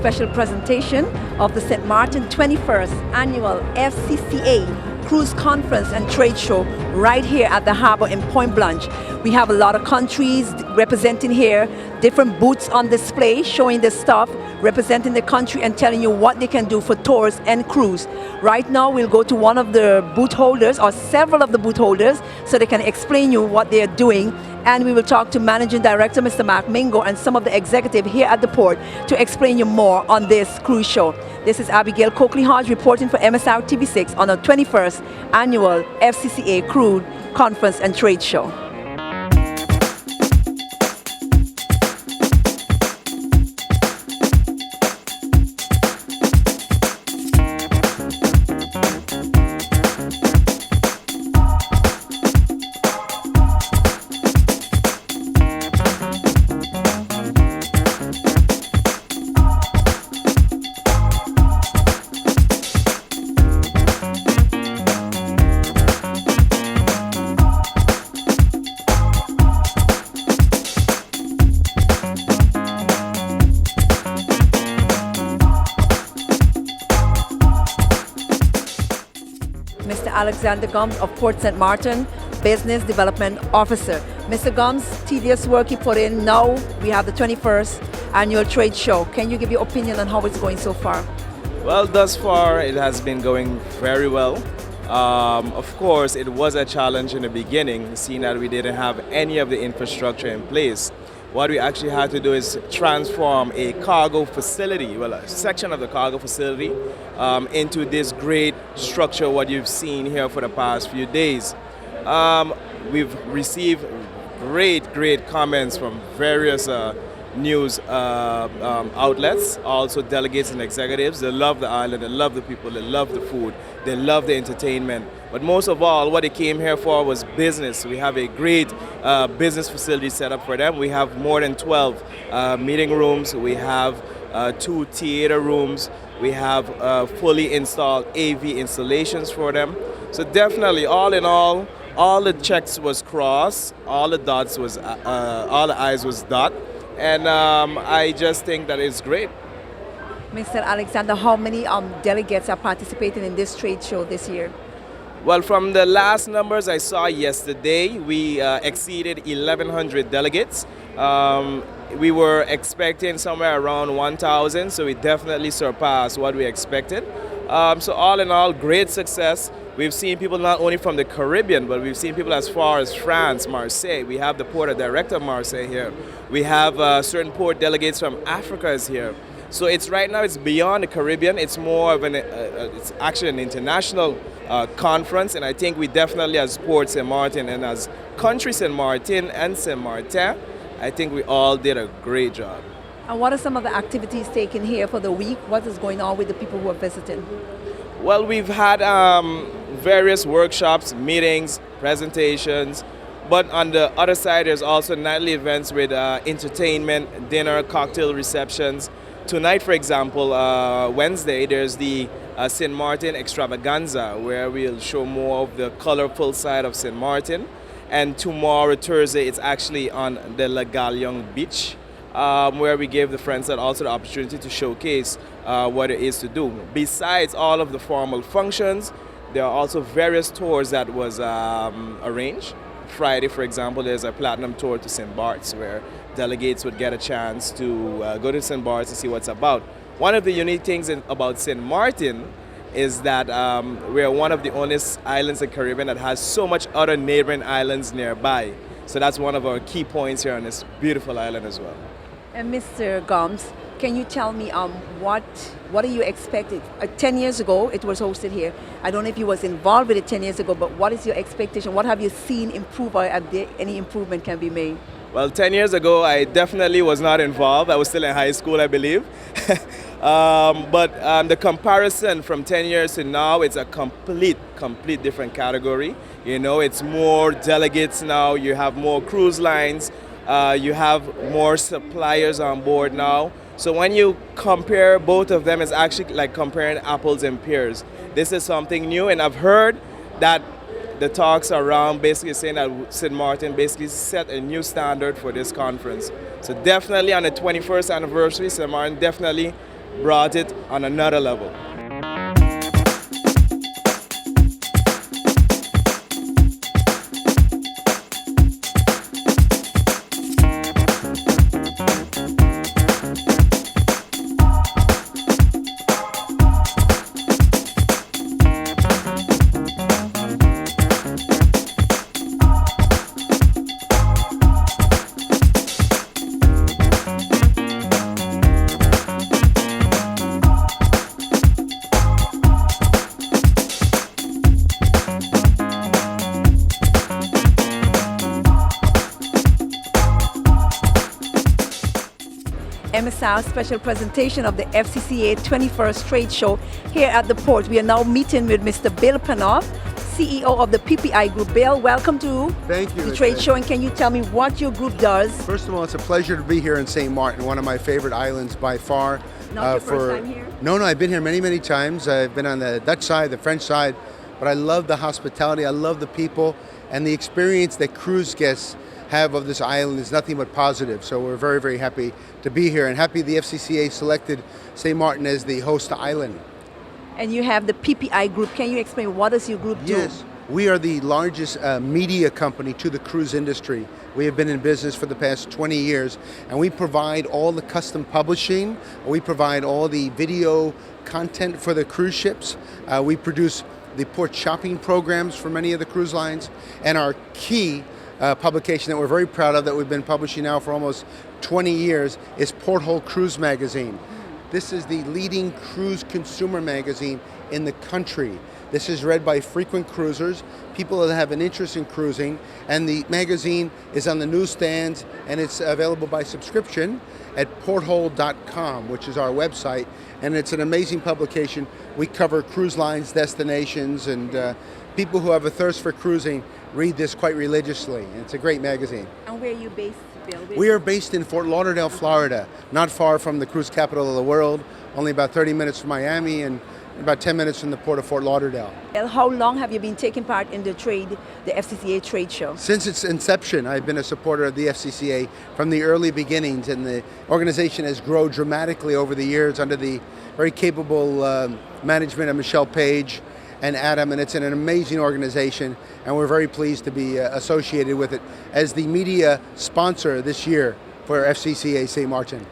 special presentation of the St. Martin 21st Annual FCCA Cruise Conference and Trade Show right here at the harbor in Point Blanche. We have a lot of countries representing here, different booths on display showing the stuff, representing the country and telling you what they can do for tours and cruise. Right now we'll go to one of the booth holders or several of the booth holders so they can explain you what they are doing, and we will talk to Managing Director Mr. Mark Mingo and some of the executive here at the port to explain you more on this cruise show. This is Abigail Coakley-Hodge reporting for MSR TV6 on the 21st Annual FCCA Cruise Conference and Trade Show. Mr. Alexander Gums of Port St. Martin, Business Development Officer. Mr. Gums, tedious work you put in. Now we have the 21st Annual Trade Show. Can you give your opinion on how it's going so far? Well, thus far it has been going very well. Of course, it was a challenge in the beginning, seeing that we didn't have any of the infrastructure in place. What we actually had to do is transform a cargo facility, well, a section of the cargo facility, into this great structure, what you've seen here for the past few days. We've received great comments from various news outlets, also delegates and executives. They love the island, they love the people, they love the food, they love the entertainment. But most of all, what they came here for was business. We have a great business facility set up for them. We have more than 12 meeting rooms. We have 2 theater rooms. We have fully installed AV installations for them. So definitely, all in all the checks was crossed, all the dots was, all the I's was dot. And I just think that it's great. Mr. Alexander, how many delegates are participating in this trade show this year? Well, from the last numbers I saw yesterday, we exceeded 1,100 delegates. We were expecting somewhere around 1,000, so we definitely surpassed what we expected. So all in all, great success. We've seen people not only from the Caribbean, but we've seen people as far as France, Marseille. We have the port director of Marseille here. We have certain port delegates from Africa is here. So it's right now, it's beyond the Caribbean. It's more of it's actually an international conference, and I think we definitely, as Port St. Martin and as Country St. Martin and St. Martin, I think we all did a great job. And what are some of the activities taken here for the week? What is going on with the people who are visiting? Well, we've had various workshops, meetings, presentations, but on the other side, there's also nightly events with entertainment, dinner, cocktail receptions. Tonight, for example, Wednesday, there's the St. Martin Extravaganza, where we'll show more of the colorful side of St. Martin. And tomorrow, Thursday, it's actually on the La Gallion Beach, where we gave the friends also the opportunity to showcase what it is to do. Besides all of the formal functions, there are also various tours that was arranged. Friday, for example, there's a platinum tour to St. Bart's, where delegates would get a chance to go to St. Bart's to see what's about. One of the unique things about St. Martin is that we are one of the only islands in the Caribbean that has so much other neighboring islands nearby. So that's one of our key points here on this beautiful island as well. And Mr. Gums, can you tell me what are you expecting? 10 years ago, it was hosted here. I don't know if you was involved with it 10 years ago, but what is your expectation? What have you seen improve, or any improvement can be made? Well, 10 years ago, I definitely was not involved. I was still in high school, I believe. But the comparison from 10 years to now, it's a complete different category. You know, it's more delegates now. You have more cruise lines. You have more suppliers on board now. So when you compare both of them, it's actually like comparing apples and pears. This is something new, and I've heard that the talks around basically saying that St. Martin basically set a new standard for this conference. So definitely on the 21st anniversary, St. Martin definitely brought it on another level. MSR special presentation of the FCCA 21st Trade Show here at the port. We are now meeting with Mr. Bill Panoff, CEO of the PPI Group. Bill, welcome to Thank you. the trade show, and can you tell me what your group does? First of all, it's a pleasure to be here in St. Martin, one of my favorite islands by far. Not your first time here? No, I've been here many times. I've been on the Dutch side, the French side, but I love the hospitality, I love the people, and the experience that cruise guests have of this island is nothing but positive. So we're very happy to be here, and happy the FCCA selected St. Martin as the host island. And you have the PPI Group. Can you explain what does your group do? Yes, we are the largest media company to the cruise industry. We have been in business for the past 20 years, and we provide all the custom publishing, we provide all the video content for the cruise ships, we produce the port shopping programs for many of the cruise lines, and our key publication that we're very proud of, that we've been publishing now for almost 20 years, is Porthole Cruise Magazine. This is the leading cruise consumer magazine in the country. This is read by frequent cruisers, people that have an interest in cruising, and the magazine is on the newsstands, and it's available by subscription at porthole.com, which is our website, and it's an amazing publication. We cover cruise lines, destinations, and people who have a thirst for cruising read this quite religiously. It's a great magazine. And where are you based, Bill? We are based in Fort Lauderdale, Florida, not far from the cruise capital of the world, only about 30 minutes from Miami and about 10 minutes from the port of Fort Lauderdale. Bill, how long have you been taking part in the FCCA trade show? Since its inception, I've been a supporter of the FCCA from the early beginnings, and the organization has grown dramatically over the years under the very capable management of Michelle Page and Adam, and it's an amazing organization, and we're very pleased to be associated with it as the media sponsor this year for FCCA St. Martin.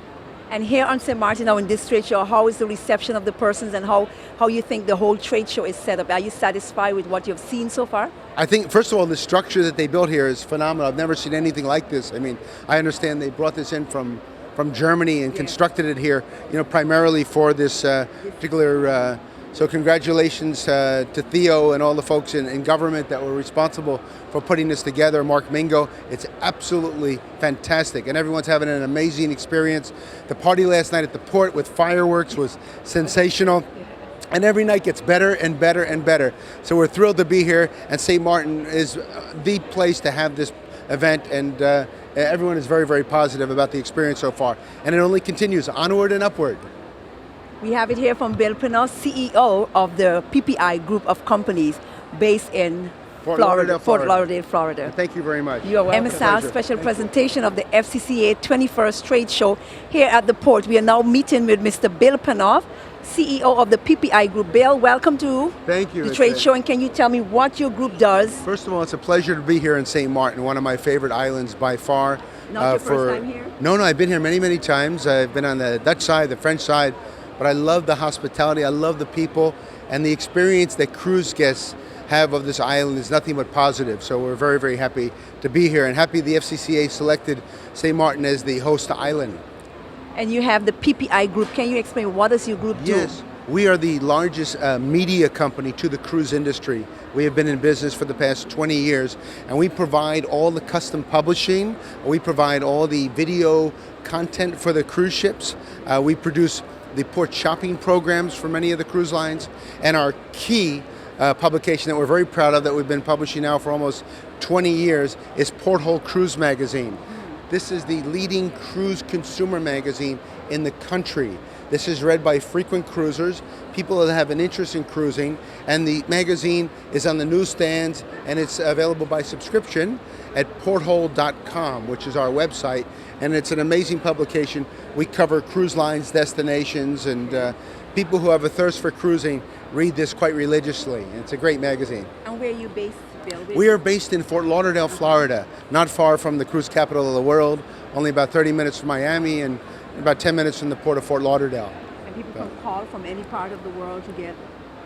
And here on St. Martin, now in this trade show, how is the reception of the persons, and how you think the whole trade show is set up? Are you satisfied with what you've seen so far? I think, first of all, the structure that they built here is phenomenal. I've never seen anything like this. I mean, I understand they brought this in from Germany and constructed it here, primarily for this particular. So congratulations to Theo and all the folks in government that were responsible for putting this together, Mark Mingo. It's absolutely fantastic, and everyone's having an amazing experience. The party last night at the port with fireworks was sensational, and every night gets better and better and better. So we're thrilled to be here, and St. Martin is the place to have this event, and everyone is very positive about the experience so far, and it only continues onward and upward. We have it here from Bill Panoff, CEO of the PPI Group of companies based in Fort Florida, Lauderdale, Florida. Thank you very much. You are welcome. MSR special presentation of the FCCA 21st Trade Show here at the port. We are now meeting with Mr. Bill Panoff, CEO of the PPI Group. Bill, welcome to Thank you. the trade show, and can you tell me what your group does? First of all, it's a pleasure to be here in St. Martin, one of my favorite islands by far. Not your first time here? No, I've been here many times. I've been on the Dutch side, the French side, but I love the hospitality, I love the people, and the experience that cruise guests have of this island is nothing but positive. So we're very happy to be here, and happy the FCCA selected St. Martin as the host island. And you have the PPI Group. Can you explain what does your group do? Yes, we are the largest media company to the cruise industry. We have been in business for the past 20 years, and we provide all the custom publishing, we provide all the video content for the cruise ships, we produce the port shopping programs for many of the cruise lines, and our key publication that we're very proud of, that we've been publishing now for almost 20 years, is Porthole Cruise Magazine. This is the leading cruise consumer magazine in the country. This is read by frequent cruisers, people that have an interest in cruising, and the magazine is on the newsstands and it's available by subscription at porthole.com, which is our website, and it's an amazing publication. We cover cruise lines, destinations, and people who have a thirst for cruising read this quite religiously. It's a great magazine. And where are you based, Bill? We are based in Fort Lauderdale, Florida, not far from the cruise capital of the world, only about 30 minutes from Miami and about 10 minutes from the port of Fort Lauderdale. And people can call from any part of the world to get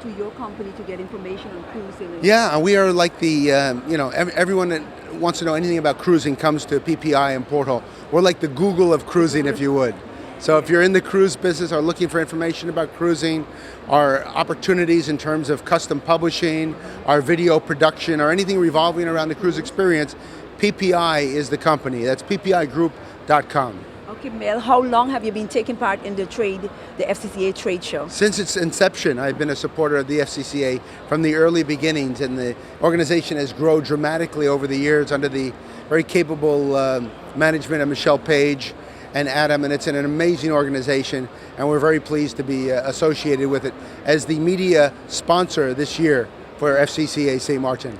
to your company to get information on cruising. Yeah, and we are like the, everyone that wants to know anything about cruising comes to PPI and Porthole. We're like the Google of cruising, if you would. So if you're in the cruise business or looking for information about cruising, our opportunities in terms of custom publishing, our video production, or anything revolving around the cruise experience, PPI is the company. That's ppigroup.com. Okay, Mel, how long have you been taking part in the FCCA trade show? Since its inception, I've been a supporter of the FCCA from the early beginnings, and the organization has grown dramatically over the years under the very capable management of Michelle Page and Adam, and it's an amazing organization, and we're very pleased to be associated with it as the media sponsor this year for FCCA St. Martin.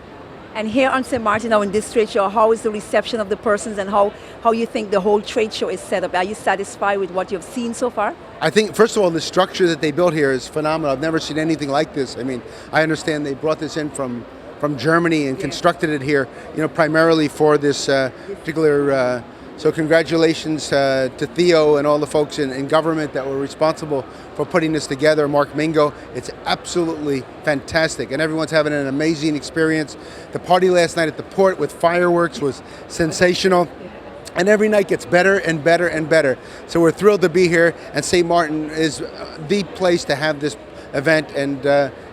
And here on St. Martin, now in this trade show, how is the reception of the persons and how you think the whole trade show is set up? Are you satisfied with what you've seen so far? I think, first of all, the structure that they built here is phenomenal. I've never seen anything like this. I mean, I understand they brought this in from Germany and constructed it here, primarily for this particular. So congratulations to Theo and all the folks in government that were responsible for putting this together, Mark Mingo. It's absolutely fantastic, and everyone's having an amazing experience. The party last night at the port with fireworks was sensational, and every night gets better and better and better. So we're thrilled to be here, and St. Martin is the place to have this event, and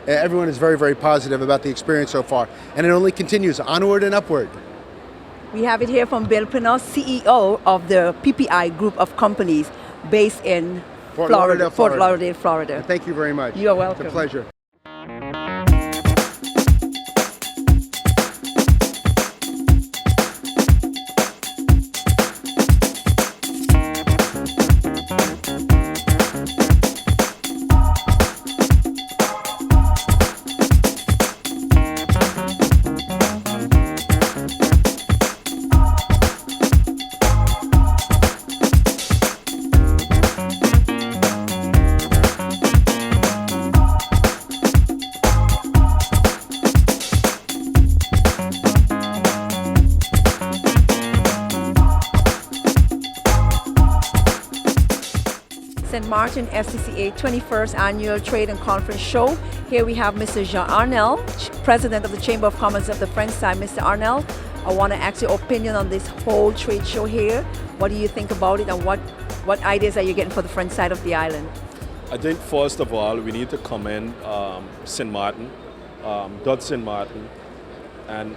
everyone is very, very positive about the experience so far. And it only continues onward and upward. We have it here from Bill Pinos, CEO of the PPI group of companies based in Fort Lauderdale, Florida. Thank you very much. You're welcome. It's a pleasure. St. Martin FCCA 21st Annual Trade and Conference Show. Here we have Mr. Jean Arnel, President of the Chamber of Commerce of the French side. Mr. Arnel, I want to ask your opinion on this whole trade show here. What do you think about it, and what ideas are you getting for the French side of the island? I think first of all, we need to commend St. Martin, Dutch St. Martin, and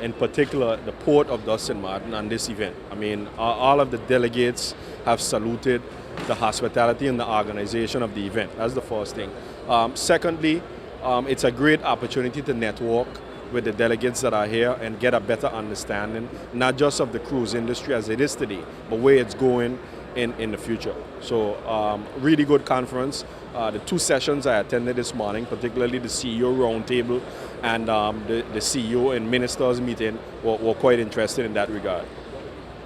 in particular the port of Dutch St. Martin on this event. I mean, all of the delegates have saluted the hospitality and the organization of the event. That's the first thing. Secondly, it's a great opportunity to network with the delegates that are here and get a better understanding, not just of the cruise industry as it is today, but where it's going in the future. So really good conference. The two sessions I attended this morning, particularly the CEO roundtable and the CEO and ministers meeting were quite interested in that regard.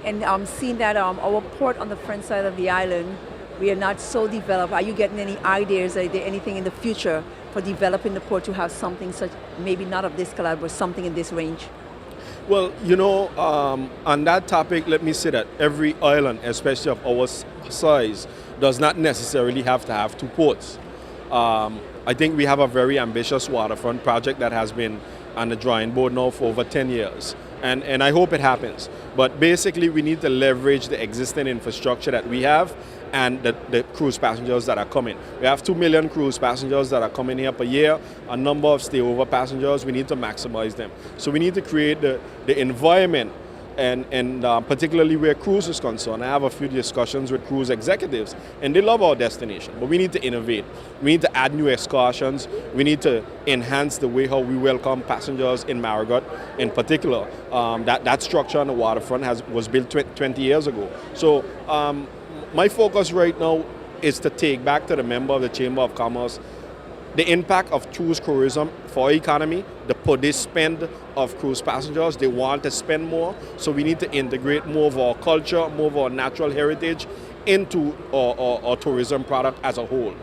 And seeing that our port on the French side of the island, we are not so developed. Are you getting any ideas? Are there anything in the future for developing the port to have something such, maybe not of this caliber, but something in this range? Well, on that topic, let me say that every island, especially of our size, does not necessarily have to have two ports. I think we have a very ambitious waterfront project that has been on the drawing board now for over 10 years. And I hope it happens. But basically, we need to leverage the existing infrastructure that we have and the cruise passengers that are coming. We have 2 million cruise passengers that are coming here per year, a number of stayover passengers. We need to maximize them. So we need to create the environment, and particularly where cruise is concerned. I have a few discussions with cruise executives, and they love our destination, but we need to innovate. We need to add new excursions. We need to enhance the way how we welcome passengers in Marigot in particular. That structure on the waterfront was built 20 years ago. So my focus right now is to take back to the member of the Chamber of Commerce the impact of cruise tourism for our economy, per day spend of cruise passengers. They want to spend more, so we need to integrate more of our culture, more of our natural heritage into our tourism product as a whole.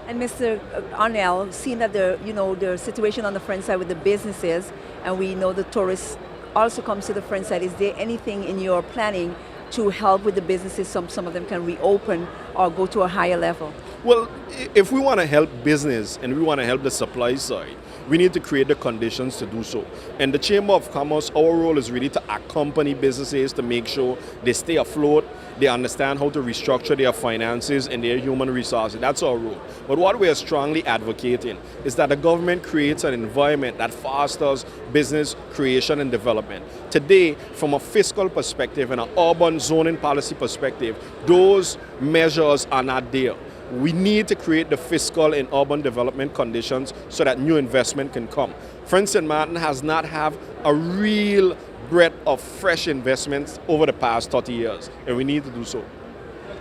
And Mr. Arnell, seeing that the situation on the French side with the businesses, and we know the tourists also comes to the French side, is there anything in your planning to help with the businesses? Some of them can reopen or go to a higher level? Well, if we want to help business and we want to help the supply side, we need to create the conditions to do so. And the Chamber of Commerce, our role is really to accompany businesses to make sure they stay afloat, they understand how to restructure their finances and their human resources. That's our role. But what we are strongly advocating is that the government creates an environment that fosters business creation and development. Today, from a fiscal perspective and an urban zoning policy perspective, those measures are not there. We need to create the fiscal and urban development conditions so that new investment can come. French St. Martin has not had a real breadth of fresh investments over the past 30 years, and we need to do so.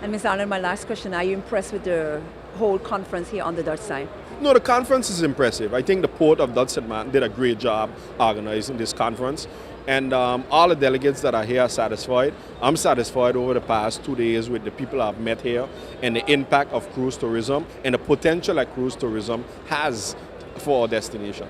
And Ms. Arnold, my last question, are you impressed with the whole conference here on the Dutch side? No, the conference is impressive. I think the Port of Dutch St. Martin did a great job organizing this conference. And all the delegates that are here are satisfied. I'm satisfied over the past 2 days with the people I've met here and the impact of cruise tourism and the potential that cruise tourism has for our destination.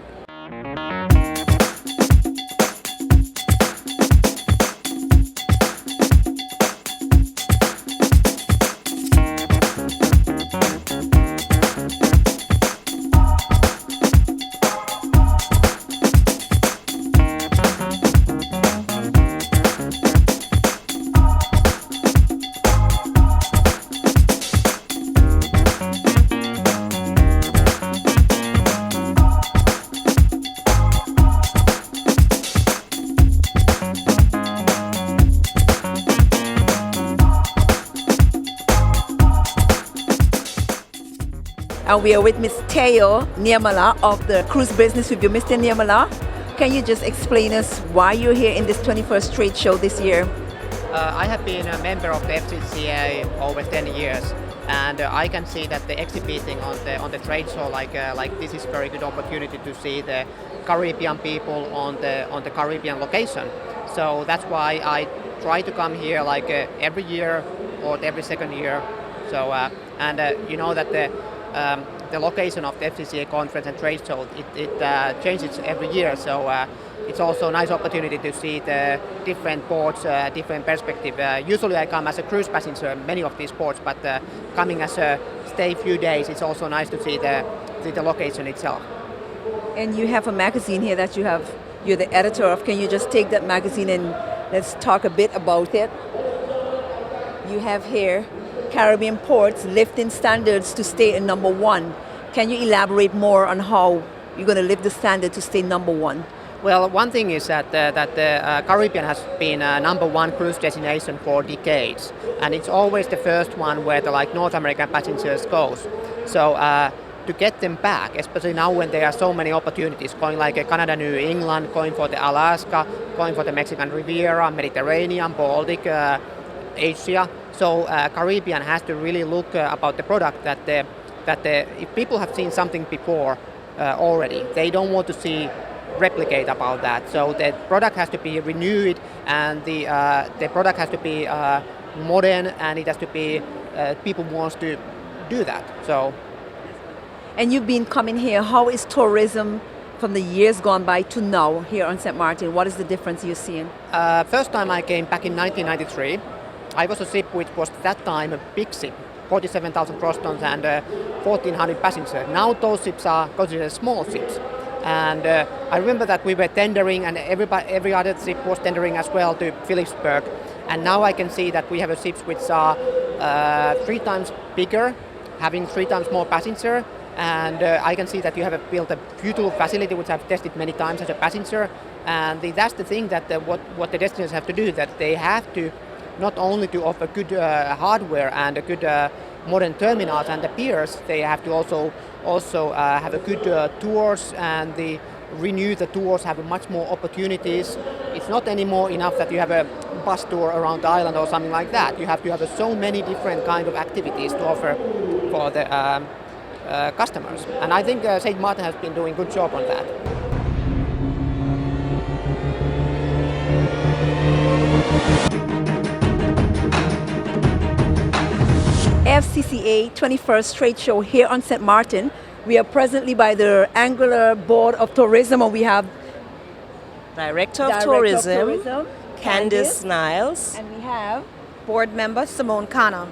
And we are with Ms. Theo Nirmala of the Cruise Business Review. Mr. Nirmala, can you just explain us why you're here in this 21st trade show this year? I have been a member of the FCCA over 10 years, and I can see that the exhibiting on the trade show like this is very good opportunity to see the Caribbean people on the Caribbean location. So that's why I try to come here every year or every second year. So you know that the location of the FCCA conference and trade show it changes every year. So it's also a nice opportunity to see the different ports, different perspective. Usually I come as a cruise passenger many of these ports, but coming as a stay few days, it's also nice to see the location itself. And you have a magazine here that you're the editor of. Can you just take that magazine and let's talk a bit about it? You have here Caribbean ports lifting standards to stay in number one. Can you elaborate more on how you're going to lift the standard to stay number one? Well, one thing is that the Caribbean has been number one cruise destination for decades, and it's always the first one where the North American passengers goes. So to get them back, especially now when there are so many opportunities, going Canada, New England, going for the Alaska, going for the Mexican Riviera, Mediterranean, Baltic, Asia. So Caribbean has to really look about the product that if people have seen something before already, they don't want to see replicate about that. So the product has to be renewed, and the product has to be modern, and it has to be people wants to do that. So. And you've been coming here. How is tourism from the years gone by to now here on St. Martin? What is the difference you're seeing? First time I came back in 1993. I was a ship which was at that time a big ship, 47,000 gross tons and 1,400 passengers. Now those ships are considered small ships. And I remember that we were tendering, and every other ship was tendering as well to Philipsburg. And now I can see that we have ships which are 3 times bigger, having 3 times more passengers. And I can see that you have built a beautiful facility which I've tested many times as a passenger. And that's the thing that what the destiners have to do, that they have to not only to offer good hardware and a good modern terminals and the piers, they have to also have a good tours, and renew the tours, have much more opportunities. It's not anymore enough that you have a bus tour around the island or something like that. You have to have so many different kind of activities to offer for the customers. And I think St. Martin has been doing a good job on that. FCCA 21st Trade Show here on St. Martin. We are presently by the Anguilla Board of Tourism, and we have Director of Director Tourism, Candice Niles. and we have Board member Simone Kana.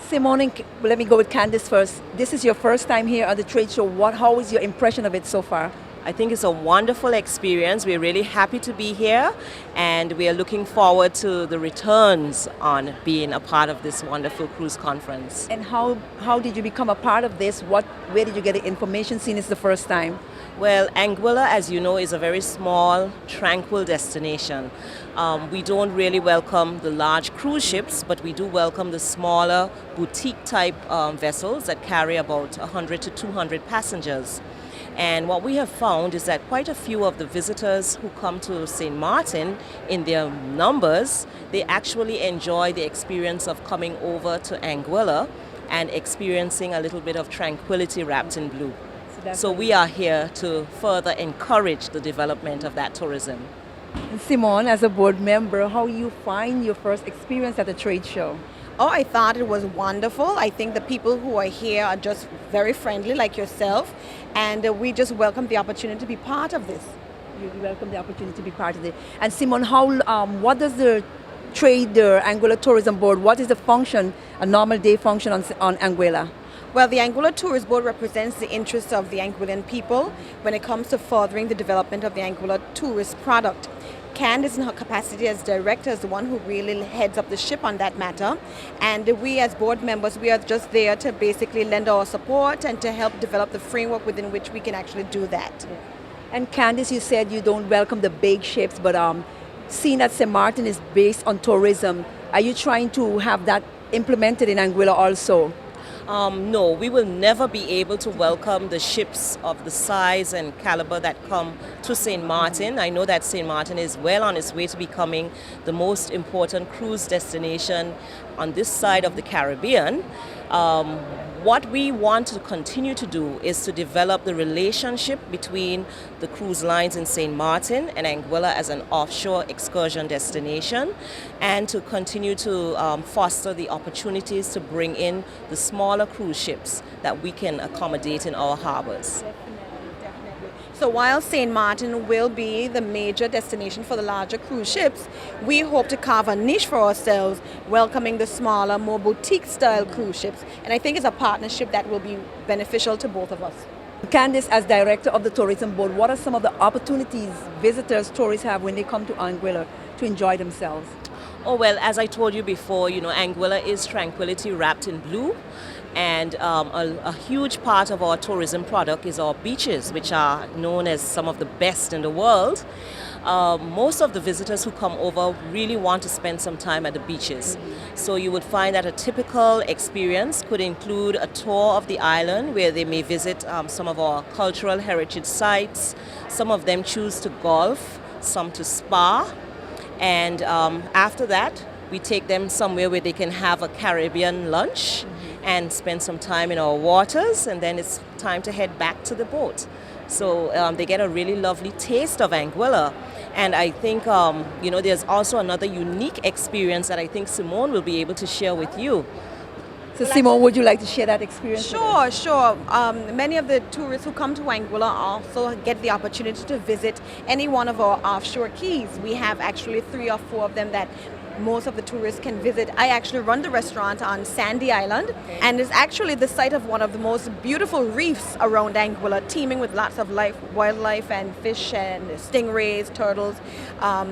Simone. And let me go with Candice first. This is your first time here at the trade show. How is your impression of it so far? I think it's a wonderful experience. We're really happy to be here, and we are looking forward to the returns on being a part of this wonderful cruise conference. And how did you become a part of this? Where did you get the information, seeing it's the first time? Well, Anguilla, as you know, is a very small, tranquil destination. We don't really welcome the large cruise ships, but we do welcome the smaller boutique-type vessels that carry about 100 to 200 passengers. And what we have found is that quite a few of the visitors who come to St. Martin, in their numbers, they actually enjoy the experience of coming over to Anguilla and experiencing a little bit of tranquility wrapped in blue. So we are here to further encourage the development of that tourism. And Simone, as a board member, how you find your first experience at the trade show? Oh, I thought it was wonderful. I think the people who are here are just very friendly, like yourself, and we just welcome the opportunity to be part of this. You welcome the opportunity to be part of it. And Simone, what does the Anguilla Tourism Board, what is the function, a normal day function on Anguilla? Well, the Anguilla Tourist Board represents the interests of the Anguillan people when it comes to furthering the development of the Anguilla tourist product. Candice, in her capacity as director, is the one who really heads up the ship on that matter. And we as board members, we are just there to basically lend our support and to help develop the framework within which we can actually do that. And Candice, you said you don't welcome the big ships, but seeing that St. Martin is based on tourism, are you trying to have that implemented in Anguilla also? No, we will never be able to welcome the ships of the size and caliber that come to St. Martin. I know that St. Martin is well on its way to becoming the most important cruise destination on this side of the Caribbean. What we want to continue to do is to develop the relationship between the cruise lines in St. Martin and Anguilla as an offshore excursion destination, and to continue to foster the opportunities to bring in the smaller cruise ships that we can accommodate in our harbors. So while St. Martin will be the major destination for the larger cruise ships, we hope to carve a niche for ourselves, welcoming the smaller, more boutique-style cruise ships. And I think it's a partnership that will be beneficial to both of us. Candice, as director of the tourism board, what are some of the opportunities visitors, tourists have when they come to Anguilla to enjoy themselves? Oh, well, as I told you before, Anguilla is tranquility wrapped in blue. And a huge part of our tourism product is our beaches, which are known as some of the best in the world. Most of the visitors who come over really want to spend some time at the beaches. So you would find that a typical experience could include a tour of the island where they may visit some of our cultural heritage sites. Some of them choose to golf, some to spa. And after that, we take them somewhere where they can have a Caribbean lunch and spend some time in our waters, and then it's time to head back to the boat. So they get a really lovely taste of Anguilla. And I think, there's also another unique experience that I think Simone will be able to share with you. So Simone, would you like to share that experience? Sure. Many of the tourists who come to Anguilla also get the opportunity to visit any one of our offshore keys. We have actually 3 or 4 of them that most of the tourists can visit. I actually run the restaurant on Sandy Island, and it's actually the site of one of the most beautiful reefs around Anguilla, teeming with lots of wildlife and fish and stingrays, turtles.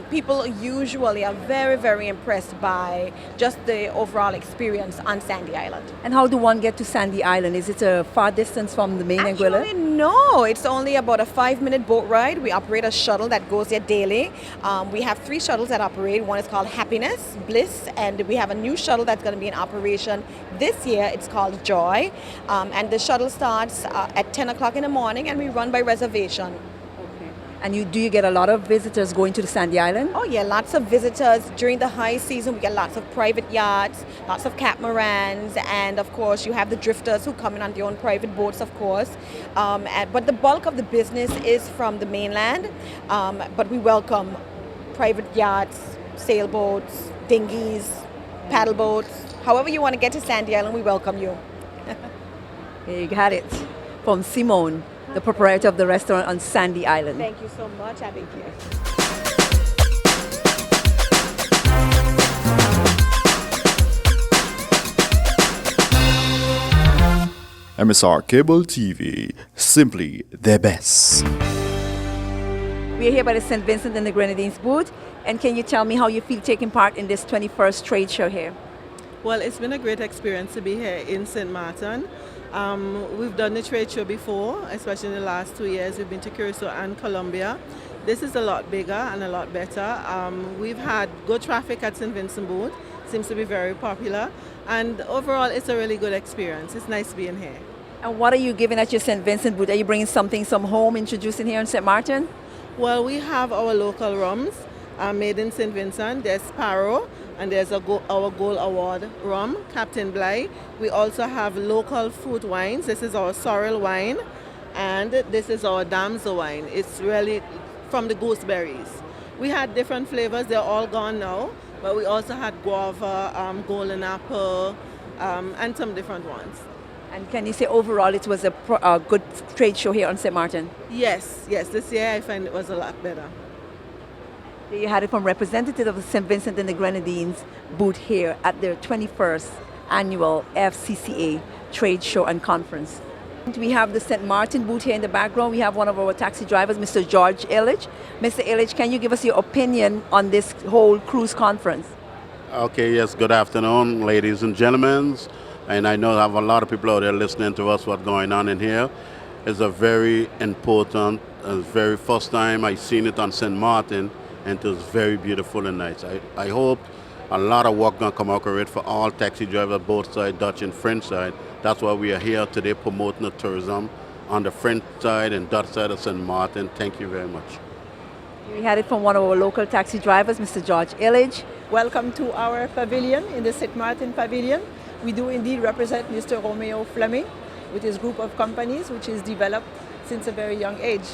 People usually are very, very impressed by just the overall experience on Sandy Island. And how do one get to Sandy Island? Is it a far distance from the main Anguilla? Actually, no. It's only about a 5-minute boat ride. We operate a shuttle that goes there daily. We have 3 shuttles that operate. One is called Happiness, Bliss, and we have a new shuttle that's going to be in operation this year. It's called Joy, and the shuttle starts at 10 o'clock in the morning, and we run by reservation. And do you get a lot of visitors going to the Sandy Island? Oh yeah, lots of visitors. During the high season, we get lots of private yachts, lots of catamarans, and of course you have the drifters who come in on their own private boats, of course. But the bulk of the business is from the mainland, but we welcome private yachts, sailboats, dinghies, paddle boats. However you want to get to Sandy Island, we welcome you. You got it. From Simone, the proprietor of the restaurant on Sandy Island. Thank you so much, Abby. MSR Cable TV, simply the best. We're here by the St. Vincent and the Grenadines booth. And can you tell me how you feel taking part in this 21st trade show here? Well, it's been a great experience to be here in St. Martin. We've done the trade show before, especially in the last 2 years. We've been to Curacao and Colombia. This is a lot bigger and a lot better. We've had good traffic at St. Vincent booth. Seems to be very popular. And overall, it's a really good experience. It's nice being here. And what are you giving at your St. Vincent booth? Are you bringing something home, introducing here in St. Martin? Well, we have our local rums made in St. Vincent. There's Sparrow, and there's our Gold Award rum, Captain Bligh. We also have local fruit wines. This is our sorrel wine, and this is our damsel wine. It's really from the gooseberries. We had different flavors. They're all gone now, but we also had guava, golden apple, and some different ones. And can you say overall it was a good trade show here on St. Martin? Yes. This year I find it was a lot better. You had it from representative of the St. Vincent and the Grenadines booth here at their 21st annual FCCA trade show and conference. We have the St. Martin booth here in the background. We have one of our taxi drivers, Mr. George Illich. Mr. Illich, can you give us your opinion on this whole cruise conference? Okay, yes, good afternoon, ladies and gentlemen. And I know I have a lot of people out there listening to us, what's going on in here. It's a very important, very first time I seen it on St. Martin, and it was very beautiful and nice. I hope a lot of work gonna come out of it for all taxi drivers, both sides, Dutch and French side. That's why we are here today promoting the tourism on the French side and Dutch side of St. Martin. Thank you very much. We had it from one of our local taxi drivers, Mr. George Illich. Welcome to our pavilion, in the St. Martin pavilion. We do indeed represent Mr. Romeo Fleming with his group of companies, which is developed since a very young age.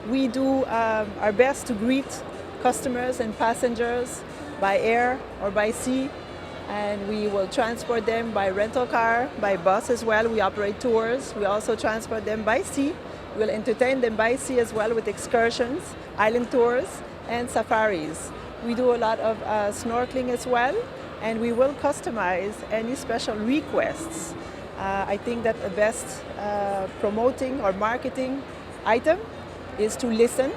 We do our best to greet customers and passengers by air or by sea, and we will transport them by rental car, by bus as well. We operate tours. We also transport them by sea. We'll entertain them by sea as well with excursions, island tours, and safaris. We do a lot of snorkeling as well, and we will customize any special requests. I think that the best promoting or marketing item is to listen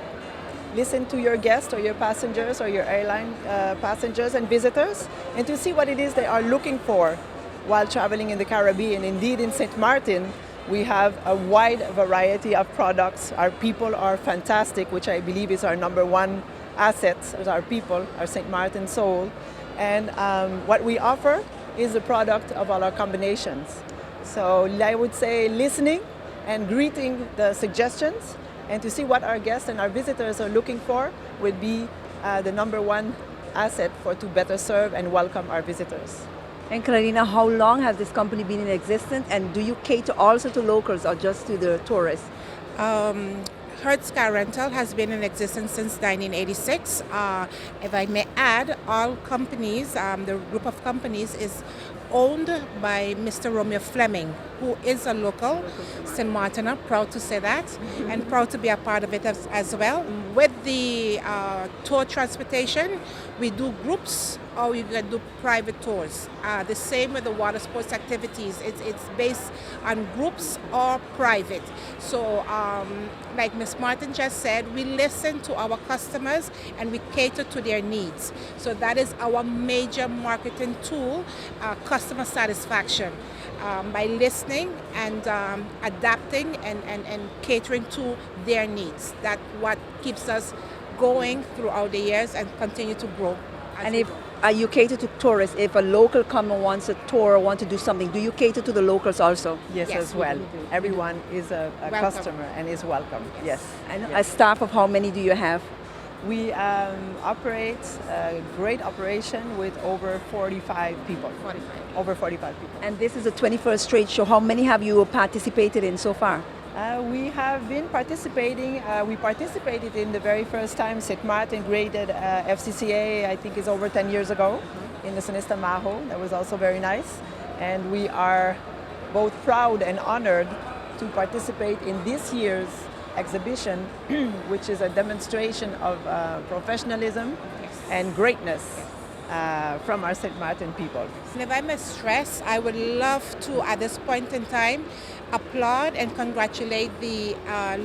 to your guests or your passengers or your airline passengers and visitors, and to see what it is they are looking for while traveling in the Caribbean. Indeed, in St. Martin, we have a wide variety of products. Our people are fantastic, which I believe is our number one asset, is our people, our St. Martin soul. And what we offer is a product of all our combinations. So I would say listening and greeting the suggestions, and to see what our guests and our visitors are looking for would be the number one asset to better serve and welcome our visitors. And Clarina, how long has this company been in existence, and do you cater also to locals or just to the tourists? Hertz Car Rental has been in existence since 1986. If I may add, all companies, the group of companies is owned by Mr. Romeo Fleming, who is a local St. Martiner, proud to say that, and proud to be a part of it as well. With the tour transportation, we do groups or you can do private tours. The same with the water sports activities. It's based on groups or private. So like Ms. Martin just said, we listen to our customers and we cater to their needs. So that is our major marketing tool, customer satisfaction. By listening and adapting and catering to their needs. That's what keeps us going throughout the years and continue to grow. You cater to tourists. If a local come and wants a tour or want to do something, do you cater to the locals also? Yes, Yes, as we well. do. Everyone is a Welcome. customer and is welcome. Yes. And a staff of how many do you have? We operate a great operation with over 45 people. 45. Over 45 people. And this is the 21st trade show. How many have you participated in so far? We have been participating. We participated in the very first time St. Martin graded FCCA, I think it's over 10 years ago, in the Sinista Maho. That was also very nice. And we are both proud and honored to participate in this year's exhibition, which is a demonstration of professionalism and greatness from our St. Martin people. And if I may stress, I would love to, at this point in time, applaud and congratulate the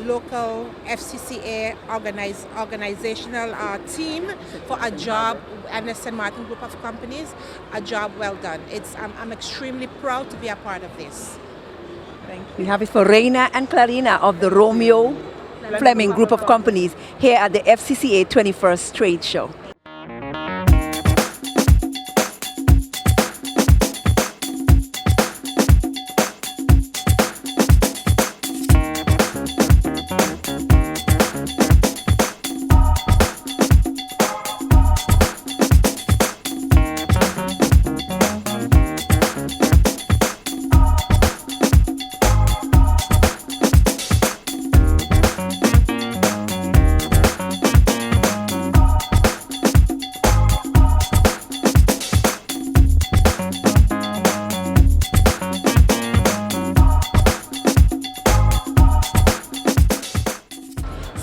local FCCA organizational team for a job, and the St. Martin group of companies, a job well done. I'm extremely proud to be a part of this. Thank you. We have it for Reina and Clarina of the Romeo Fleming Group of Companies here at the FCCA 21st Trade Show.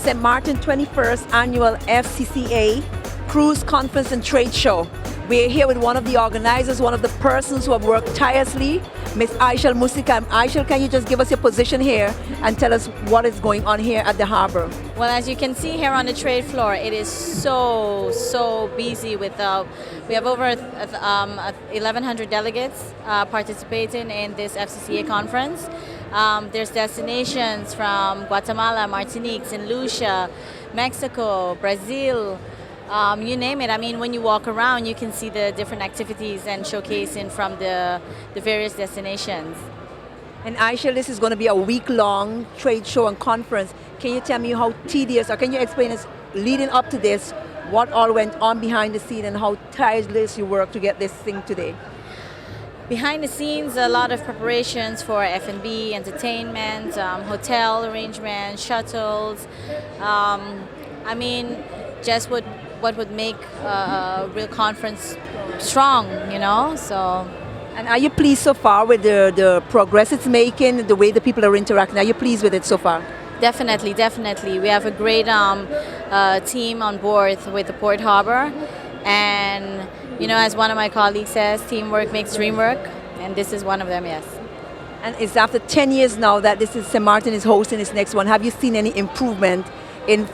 St. Martin 21st Annual FCCA Cruise Conference and Trade Show. We're here with one of the organizers, one of the persons who have worked tirelessly, Ms. Aishal Musika. Aishal, can you just give us your position here and tell us what is going on here at the harbor? Well, as you can see here on the trade floor, it is so busy with, we have over 1,100 delegates participating in this FCCA conference. There's destinations from Guatemala, Martinique, St. Lucia, Mexico, Brazil, you name it. I mean, when you walk around, you can see the different activities and showcasing from the various destinations. And Aisha, this is going to be a week-long trade show and conference. Can you tell me how tedious, or can you explain us, leading up to this, what all went on behind the scene and how tireless you worked to get this thing today? Behind the scenes, a lot of preparations for F&B, entertainment, hotel arrangements, shuttles. I mean, just what would make a real conference strong, you know? So. And are you pleased so far with the progress it's making, the way the people are interacting? Are you pleased with it so far? Definitely, definitely. We have a great team on board with the Port Harbor. And, you know, as one of my colleagues says, teamwork makes dream work. And this is one of them, yes. And it's after 10 years now that this is St. Martin is hosting its next one. Have you seen any improvement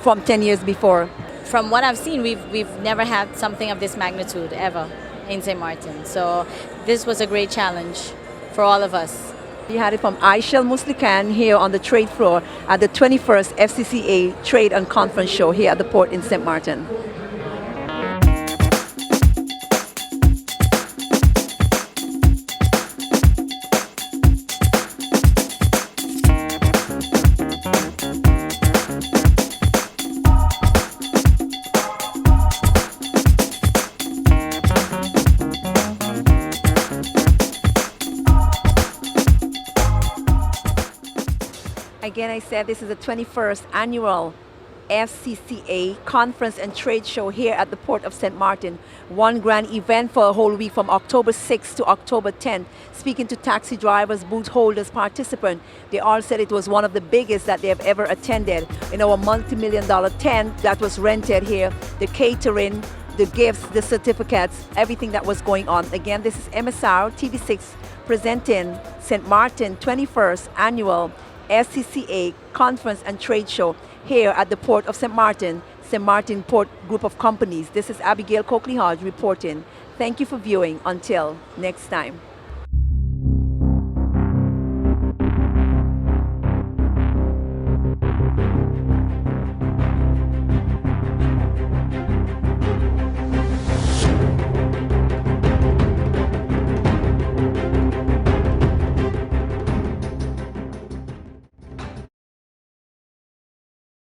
from 10 years before? From what I've seen, we've never had something of this magnitude ever in St. Martin. So this was a great challenge for all of us. You had it from Aishal Muslikan here on the trade floor at the 21st FCCA Trade and Conference Show here at the port in St. Martin. Again, I said this is the 21st annual FCCA Conference and Trade Show here at the Port of St. Martin. One grand event for a whole week from October 6th to October 10th. Speaking to taxi drivers, booth holders, participants, they all said it was one of the biggest that they have ever attended. In our multi-million-dollar tent that was rented here, the catering, the gifts, the certificates, everything that was going on. Again, this is MSR TV6 presenting St. Martin 21st Annual FCCA Conference and Trade Show here at the Port of St. Martin Port Group of Companies. This is Abigail Coakley Hodge reporting. Thank you for viewing. Until next time.